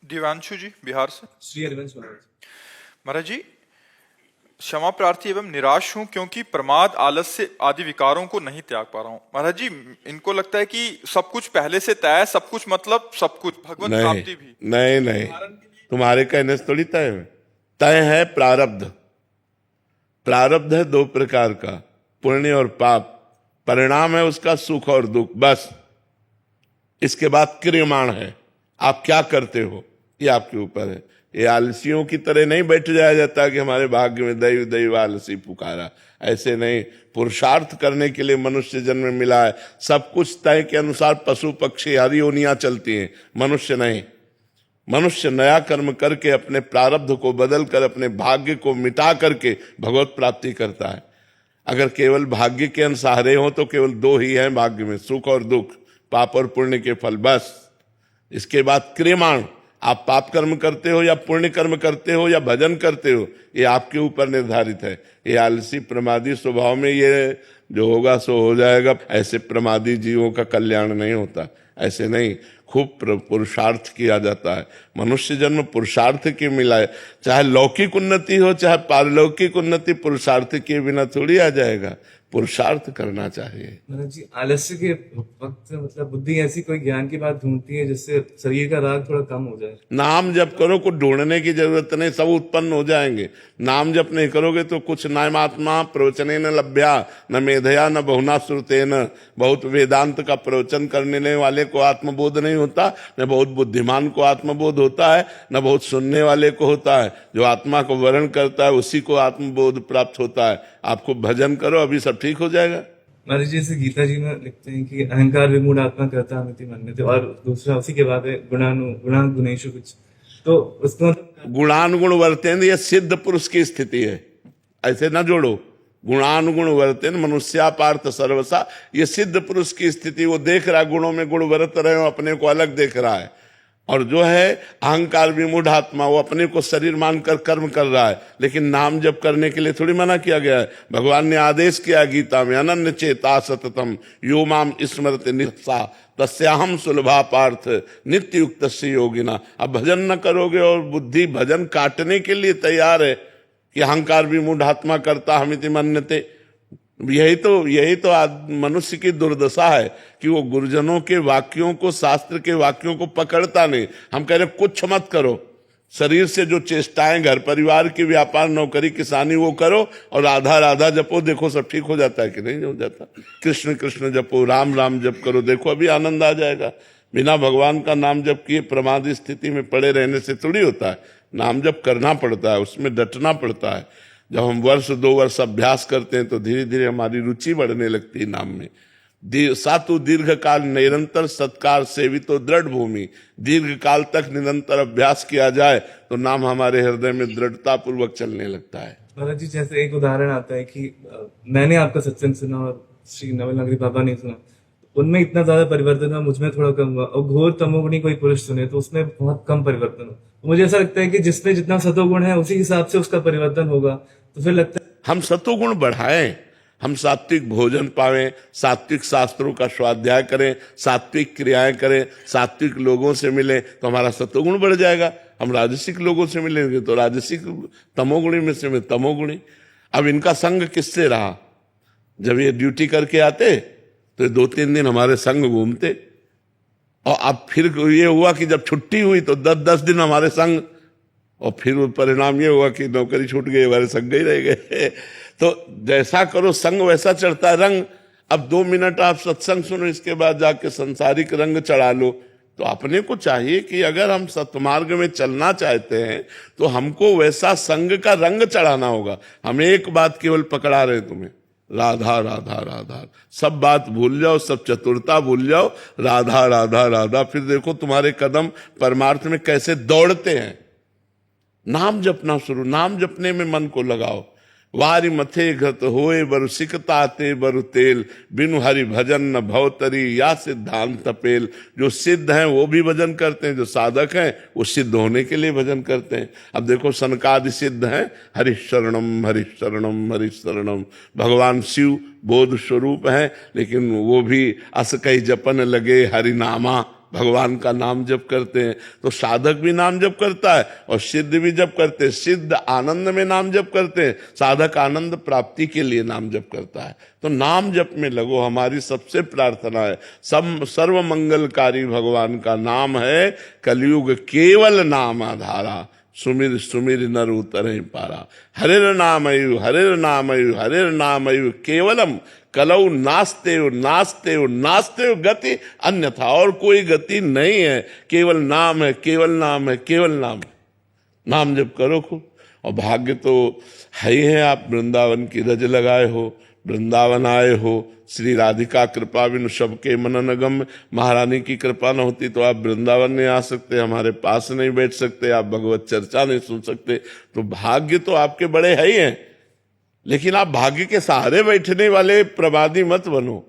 दिव्यांशु जी बिहार से। श्री हरिवंश महाराज। महाराज जी, क्षमा प्रार्थी एवं निराश हूं क्योंकि प्रमाद, आलस्य आदि विकारों को नहीं त्याग पा रहा हूं। महाराज जी, इनको लगता है कि सब कुछ पहले से तय है, सब कुछ मतलब सब कुछ, भगवत नहीं प्राप्ति भी। नहीं नहीं, तुम्हारे कहने से थोड़ी तय है। तय है प्रारब्ध। प्रारब्ध है दो प्रकार का, पुण्य और पाप। परिणाम है उसका सुख और दुख, बस। इसके बाद क्रियमाण है, आप क्या करते हो ये आपके ऊपर है। ये आलसियों की तरह नहीं बैठ जाया जाता कि हमारे भाग्य में दैव दैव आलसी पुकारा, ऐसे नहीं। पुरुषार्थ करने के लिए मनुष्य जन्म मिला है। सब कुछ तय के अनुसार पशु पक्षी आदि योनियां चलती हैं, मनुष्य नहीं। मनुष्य नया कर्म करके अपने प्रारब्ध को बदल कर अपने भाग्य को मिटा करके भगवत प्राप्ति करता है। अगर केवल भाग्य के अनुसार हो तो केवल दो ही हैं भाग्य में, सुख और दुख, पाप और पुण्य के फल, बस। इसके बाद क्रियमाण, आप पाप कर्म करते हो या पुण्य कर्म करते हो या भजन करते हो, ये आपके ऊपर निर्धारित है। ये आलसी प्रमादी स्वभाव में ये जो होगा सो हो जाएगा, ऐसे प्रमादी जीवों का कल्याण नहीं होता। ऐसे नहीं, खूब पुरुषार्थ किया जाता है। मनुष्य जन्म पुरुषार्थ के मिला है। चाहे लौकिक उन्नति हो चाहे पारलौकिक उन्नति, पुरुषार्थ के बिना थोड़ी आ जाएगा। पुरुषार्थ करना चाहिए। महाराज जी, आलस्य के वक्त मतलब बुद्धि ऐसी कोई ज्ञान की बात ढूंढती है जिससे शरीर का राग थोड़ा कम हो जाए। नाम जप करो, कुछ ढूंढने की जरूरत नहीं, सब उत्पन्न हो जाएंगे। नाम जप नहीं करोगे तो कुछ नायमात्मा प्रवचने न लभ्या न मेधया न बहुना श्रुतेन। बहुत वेदांत का प्रवचन करने वाले को आत्मबोध नहीं होता, न बहुत बुद्धिमान को आत्मबोध होता है, न बहुत सुनने वाले को होता है। जो आत्मा को वर्ण करता है उसी को आत्मबोध प्राप्त होता है। आपको भजन करो, अभी सब ठीक हो जाएगा। महाराज जी, जैसे गीता जी में लिखते हैं कि अहंकार विमूढ़ आत्मा करता हमिति मन्यते, और दूसरा उसी के बाद है गुणान गुणेशु कुछ, तो उसको गुणानुगुण वर्तेन, ये सिद्ध पुरुष की स्थिति है, ऐसे ना जोड़ो। गुणानुगुण वर्तेन मनुष्या पार्थ सर्वसा, ये सिद्ध पुरुष की स्थिति। वो देख रहा है गुणों में गुण बरत रहे हो, अपने को अलग देख रहा है। और जो है अहंकार विमूढ़ आत्मा, वो अपने को शरीर मानकर कर्म कर रहा है। लेकिन नाम जप करने के लिए थोड़ी मना किया गया है। भगवान ने आदेश किया गीता में, अनन्य चेता सततम यो माम स्मरति नित्सा तस्याहम सुलभा पार्थ नित्य युक्त योगिना। अब भजन न करोगे और बुद्धि भजन काटने के लिए तैयार है कि अहंकार विमूढ़ आत्मा करता हमिति मन्यते। यही तो मनुष्य की दुर्दशा है कि वो गुरुजनों के वाक्यों को, शास्त्र के वाक्यों को पकड़ता नहीं। हम कह रहे कुछ मत करो, शरीर से जो चेष्टाएं, घर परिवार की, व्यापार, नौकरी, किसानी, वो करो और राधा राधा जपो, देखो सब ठीक हो जाता है कि नहीं हो जाता। कृष्ण कृष्ण जपो, राम राम जप करो, देखो अभी आनंद आ जाएगा। बिना भगवान का नाम जप किए प्रमादी स्थिति में पड़े रहने से थोड़ी होता है। नाम जप करना पड़ता है, उसमें डटना पड़ता है। जब हम वर्ष 2 वर्ष अभ्यास करते हैं तो धीरे धीरे हमारी रुचि बढ़ने लगती है नाम में। सातु दीर्घ काल निरंतर सत्कार सेवितो दृढ़ भूमि। दीर्घ काल तक निरंतर अभ्यास किया जाए तो नाम हमारे हृदय में दृढ़ता पूर्वक चलने लगता है। महाराज जी, जैसे एक उदाहरण आता है कि मैंने आपका सत्संग सुना और श्री नवल नगरी बाबा ने सुना, उनमें इतना ज्यादा परिवर्तन हुआ, मुझमें थोड़ा कम हुआ। और घोर तमोगुणी कोई पुरुष सुने तो उसमें बहुत कम परिवर्तन हुआ। तो मुझे ऐसा लगता है कि जिसमें जितना सतोगुण है उसी हिसाब से उसका परिवर्तन होगा। तो फिर लगता है हम सतोगुण बढ़ाएं, हम सात्विक भोजन पावें, सात्विक शास्त्रों का स्वाध्याय करें, सात्विक क्रियाएं करें, सात्विक लोगों से मिलें तो हमारा सतोगुण बढ़ जाएगा। हम राजसिक लोगों से मिलेंगे तो राजसिक, तमोगुणी में से तमोगुणी। अब इनका संग किससे रहा? जब ये ड्यूटी करके आते तो 2-3 दिन हमारे संग घूमते, और अब फिर ये हुआ कि जब छुट्टी हुई तो 10-10 दिन हमारे संग, और फिर परिणाम ये हुआ कि नौकरी छूट गई, हमारे संग ही रह गए। तो जैसा करो संग वैसा चढ़ता है रंग। अब 2 मिनट आप सत्संग सुनो, इसके बाद जाके संसारिक रंग चढ़ा लो। तो अपने को चाहिए कि अगर हम सत्मार्ग में चलना चाहते हैं तो हमको वैसा संग का रंग चढ़ाना होगा। हम एक बात केवल पकड़ा रहे तुम्हें, राधा राधा राधा, सब बात भूल जाओ, सब चतुरता भूल जाओ, राधा राधा राधा। फिर देखो तुम्हारे कदम परमार्थ में कैसे दौड़ते हैं। नाम जपना शुरू, नाम जपने में मन को लगाओ। वारी मथे घत होए बरु सिकताते बरु तेल, बिनु हरि भजन न भवतरी या सिद्धांत पेल। जो सिद्ध हैं वो भी भजन करते हैं, जो साधक हैं वो सिद्ध होने के लिए भजन करते हैं। अब देखो सनकादि सिद्ध हैं, हरिशरणम हरिशरणम हरिशरणम। भगवान शिव बोध स्वरूप हैं, लेकिन वो भी अस कई जपन लगे हरिनामा। भगवान का नाम जप करते हैं तो साधक भी नाम जप करता है और सिद्ध भी जप करते हैं। सिद्ध आनंद में नाम जप करते हैं, साधक आनंद प्राप्ति के लिए नाम जप करता है। तो नाम जप में लगो, हमारी सबसे प्रार्थना है। सर्व मंगलकारी भगवान का नाम है, कलयुग केवल नाम आधारा, सुमिर सुमिर नर उतरे पारा। हरिर नामयु हरिर नामयु हरिर नामयु केवलम कलौ नास्ते नास्ते नास्ते गति अन्यथा, और कोई गति नहीं है, केवल नाम है, केवल नाम है, केवल नाम है। नाम जप करो खूब। और भाग्य तो है ही है, आप वृंदावन की रज लगाए हो, वृंदावन आए हो, श्री राधिका कृपा बिनु सबके मनन गम। महारानी की कृपा न होती तो आप वृंदावन नहीं आ सकते, हमारे पास नहीं बैठ सकते, आप भगवत चर्चा नहीं सुन सकते। तो भाग्य तो आपके बड़े है ही हैं, लेकिन आप भाग्य के सहारे बैठने वाले प्रमादी मत बनो,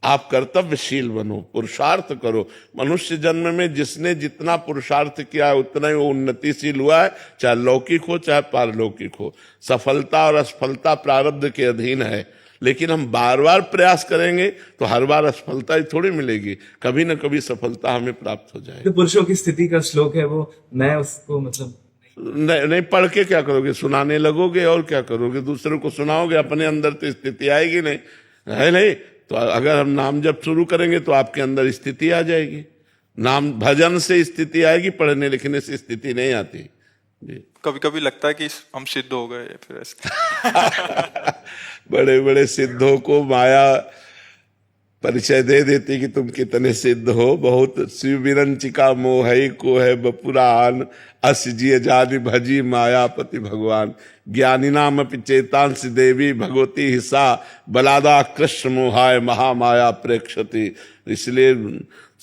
आप कर्तव्यशील बनो, पुरुषार्थ करो। मनुष्य जन्म में जिसने जितना पुरुषार्थ किया है उतना ही वो उन्नतिशील हुआ है, चाहे लौकिक हो चाहे पारलौकिक हो। सफलता और असफलता प्रारब्ध के अधीन है, लेकिन हम बार बार प्रयास करेंगे तो हर बार असफलता ही थोड़ी मिलेगी, कभी न कभी सफलता हमें प्राप्त हो जाएगी। जो पुरुषों की स्थिति का श्लोक है वो मैं उसको मतलब नहीं पढ़ के क्या करोगे, सुनाने लगोगे और क्या करोगे, दूसरों को सुनाओगे, अपने अंदर तो स्थिति आएगी नहीं, है नहीं। तो अगर हम नाम जब शुरू करेंगे तो आपके अंदर स्थिति आ जाएगी। नाम भजन से स्थिति आएगी, पढ़ने लिखने से स्थिति नहीं आती जी। कभी कभी लगता है कि हम सिद्ध हो गए फिर ऐसे। बड़े बड़े सिद्धों को माया परिचय दे देती कि तुम कितने सिद्ध हो। बहुत शिव विरंचिका मोहई को है बपुरान, अस जिय जानि भजी मायापति भगवान। ज्ञानी नाम अपि चेतांश देवी भगवती हिस्सा, बलादा कृष्ण मोहाय महामाया प्रेक्षति। इसलिए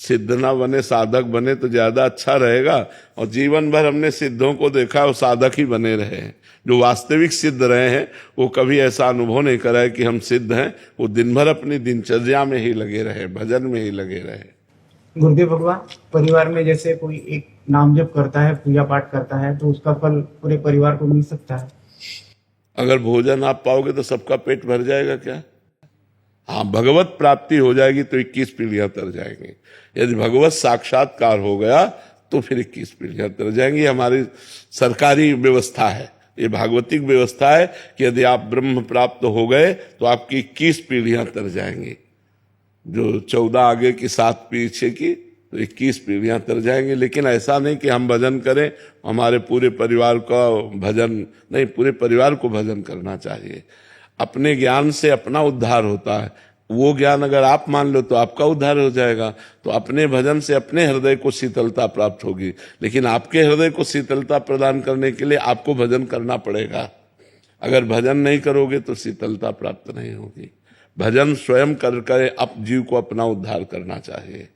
सिद्ध ना बने, साधक बने तो ज्यादा अच्छा रहेगा। और जीवन भर हमने सिद्धों को देखा, वो साधक ही बने रहे हैं। जो वास्तविक सिद्ध रहे हैं वो कभी ऐसा अनुभव नहीं करा है कि हम सिद्ध हैं, वो दिन भर अपनी दिनचर्या में ही लगे रहे, भजन में ही लगे रहे। गुरुदेव भगवान, परिवार में जैसे कोई एक नाम जप करता है, पूजा पाठ करता है, तो उसका फल पूरे परिवार को मिल सकता है? अगर भोजन आप पाओगे तो सबका पेट भर जाएगा क्या? हाँ, भगवत प्राप्ति हो जाएगी तो 21 पीढ़ियां तर जाएंगी। यदि भगवत साक्षात्कार हो गया तो फिर 21 पीढ़ियां तर जाएंगी। हमारी सरकारी व्यवस्था है, ये भागवतिक व्यवस्था है कि यदि आप ब्रह्म प्राप्त हो गए तो आपकी 21 पीढ़ियां तर जाएंगी। जो 14 आगे की 7 पीछे की, तो 21 पीढ़ियां तर जाएंगी। लेकिन ऐसा नहीं कि हम भजन करें, हमारे पूरे परिवार का भजन नहीं, पूरे परिवार को भजन करना चाहिए। अपने ज्ञान से अपना उद्धार होता है, वो ज्ञान अगर आप मान लो तो आपका उद्धार हो जाएगा। तो अपने भजन से अपने हृदय को शीतलता प्राप्त होगी, लेकिन आपके हृदय को शीतलता प्रदान करने के लिए आपको भजन करना पड़ेगा। अगर भजन नहीं करोगे तो शीतलता प्राप्त नहीं होगी। भजन स्वयं कर आप जीव को अपना उद्धार करना चाहिए।